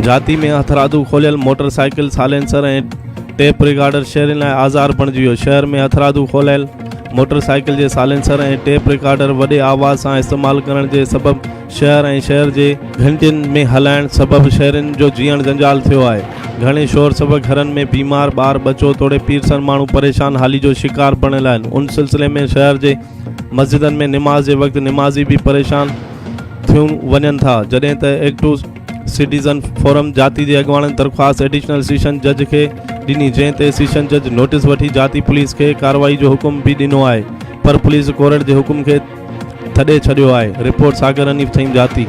जाती में हथरादू खोलियल motorcycle silencer ऐं टेप रिकॉर्डर शहरनि लाइ आज़ार बणिजी वियो। शहर में हथरादू खोलियल मोटरसाइकिल जे साइलेंसर ऐं टेप रिकॉर्डर वॾे आवाज़ सां इस्तेमालु करण जे सबबि शहर ऐं शहर जे घंटियुनि में हलाइण सबबि शहरनि जो जीअण जंजाल थियो आहे। घणे शोर सबबि घरनि में बीमार ॿार बचो तोड़े पीरसन माण्हू परेशान हाली जो शिकार बणियल आहिनि। उन सिलसिले में शहर जे मस्जिदनि में निमाज़ जे वक़्तु निमाज़ी बि परेशान थियूं वञनि था, जॾहिं त एक्टू सिटीज़न फोरम जाती जे अॻुवाणनि दरख़्वास्त एडिशनल सेशन जज खे ॾिनी, जंहिं ते सेशन जज नोटिस वठी जाती पुलिस खे कार्रवाई जो हुकुम बि ॾिनो आहे, पर पुलिस कोर्ट जे हुकुम खे थॾे छॾियो आहे। रिपोर्ट सागर हनीफ़ थईं, जाती।